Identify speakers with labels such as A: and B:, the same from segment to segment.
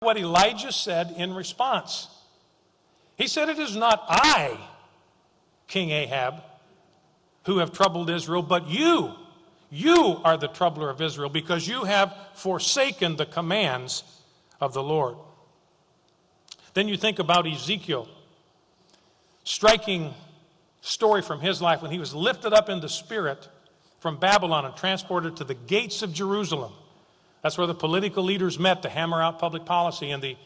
A: what Elijah said in response. He said, "It is not I, King Ahab, who have troubled Israel, but you. You are the troubler of Israel, because you have forsaken the commands of the Lord." Then you think about Ezekiel. Striking story from his life when he was lifted up in the spirit from Babylon and transported to the gates of Jerusalem. That's where the political leaders met to hammer out public policy. And the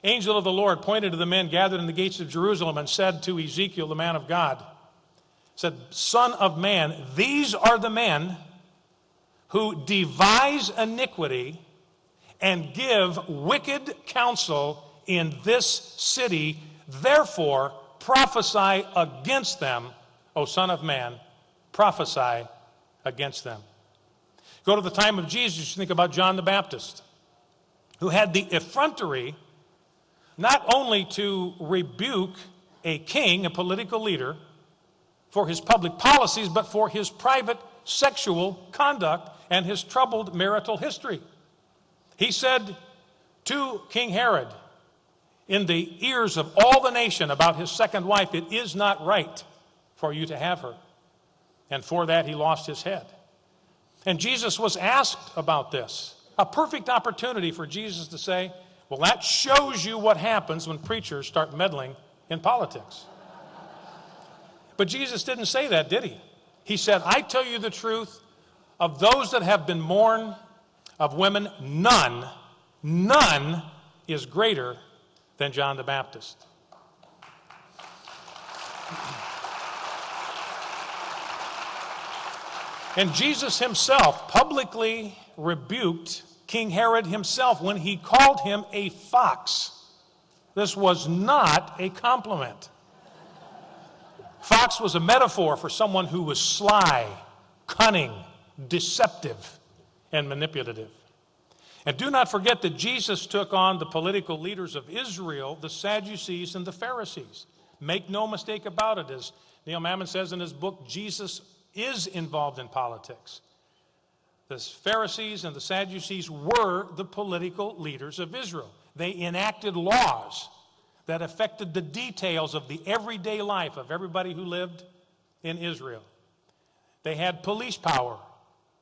A: angel of the Lord pointed to the men gathered in the gates of Jerusalem and said to Ezekiel, the man of God, said, "Son of man, these are the men who devise iniquity and give wicked counsel in this city. Therefore, prophesy against them, O Son of Man, prophesy against them." Go to the time of Jesus, you think about John the Baptist, who had the effrontery not only to rebuke a king, a political leader, for his public policies, but for his private sexual conduct and his troubled marital history. He said to King Herod, in the ears of all the nation about his second wife, "It is not right for you to have her." And for that he lost his head. And Jesus was asked about this. A perfect opportunity for Jesus to say, well, that shows you what happens when preachers start meddling in politics. But Jesus didn't say that, did he? He said, "I tell you the truth, of those that have been born of women, none is greater than John the Baptist." And Jesus himself publicly rebuked King Herod himself when he called him a fox. This was not a compliment. Fox was a metaphor for someone who was sly, cunning, deceptive, and manipulative. And do not forget that Jesus took on the political leaders of Israel, the Sadducees and the Pharisees. Make no mistake about it, as Neil Mammon says in his book, Jesus is involved in politics. The Pharisees and the Sadducees were the political leaders of Israel. They enacted laws that affected the details of the everyday life of everybody who lived in Israel. They had police power.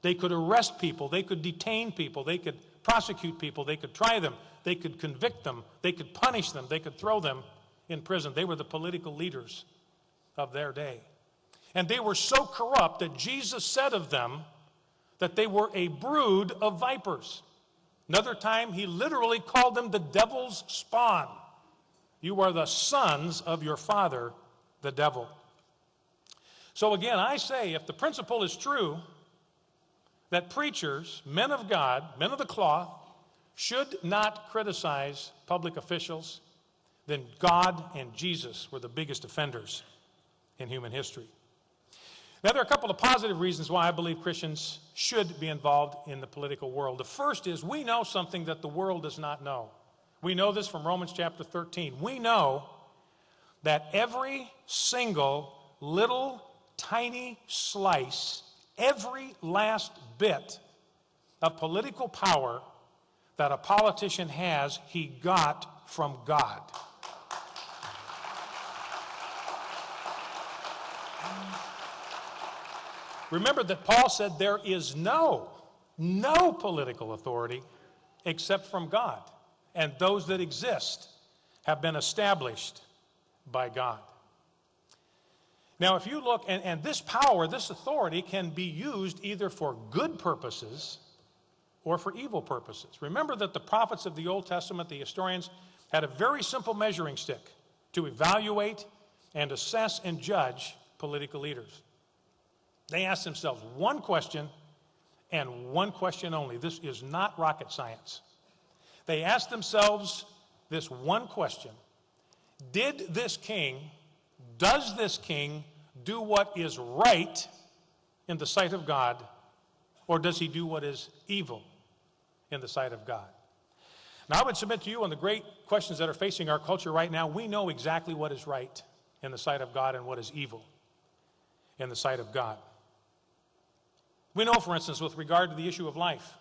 A: They could arrest people. They could detain people. They could prosecute people. They could try them. They could convict them. They could punish them. They could throw them in prison. They were the political leaders of their day. And they were so corrupt that Jesus said of them that they were a brood of vipers. Another time, he literally called them the devil's spawn. You are the sons of your father, the devil. So again, I say, if the principle is true, that preachers, men of God, men of the cloth, should not criticize public officials, then God and Jesus were the biggest offenders in human history. Now, there are a couple of positive reasons why I believe Christians should be involved in the political world. The first is we know something that the world does not know. We know this from Romans chapter 13. We know that every single little tiny slice, every last bit of political power that a politician has, he got from God. Remember that Paul said there is no political authority except from God. And those that exist have been established by God. Now, if you look, and this power, this authority can be used either for good purposes or for evil purposes. Remember that the prophets of the Old Testament, the historians, had a very simple measuring stick to evaluate and assess and judge political leaders. They asked themselves one question and one question only. This is not rocket science. They asked themselves this one question: does this king do what is right in the sight of God, or does he do what is evil in the sight of God? Now, I would submit to you on the great questions that are facing our culture right now, we know exactly what is right in the sight of God and what is evil in the sight of God. We know, for instance, with regard to the issue of life,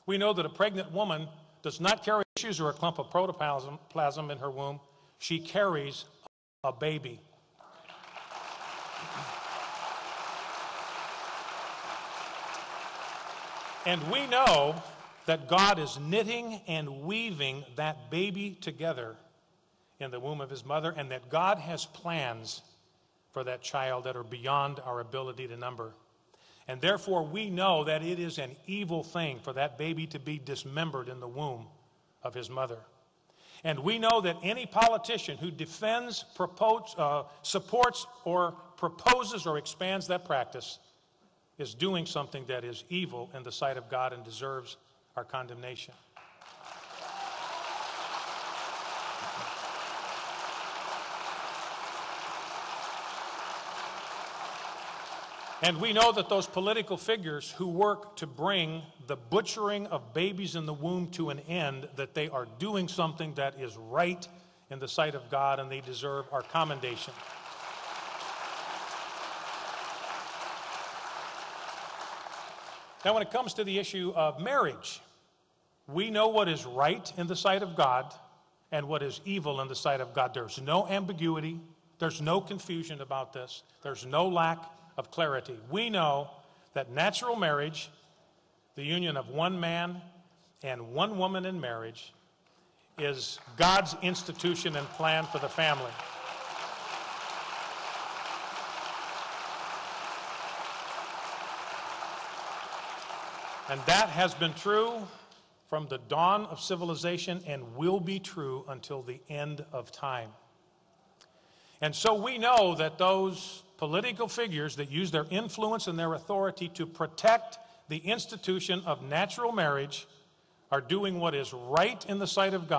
A: we know that a pregnant woman does not carry tissues or a clump of protoplasm in her womb. She carries a baby. And we know that God is knitting and weaving that baby together in the womb of his mother, and that God has plans for that child that are beyond our ability to number. And therefore, we know that it is an evil thing for that baby to be dismembered in the womb of his mother. And we know that any politician who defends, supports, or proposes or expands that practice is doing something that is evil in the sight of God and deserves our condemnation. And we know that those political figures who work to bring the butchering of babies in the womb to an end, that they are doing something that is right in the sight of God, and they deserve our commendation. Now, when it comes to the issue of marriage, we know what is right in the sight of God and what is evil in the sight of God. There's no ambiguity. There's no confusion about this. There's no lack of clarity. We know that natural marriage, the union of one man and one woman in marriage, is God's institution and plan for the family. And that has been true from the dawn of civilization and will be true until the end of time. And so we know that those political figures that use their influence and their authority to protect the institution of natural marriage are doing what is right in the sight of God.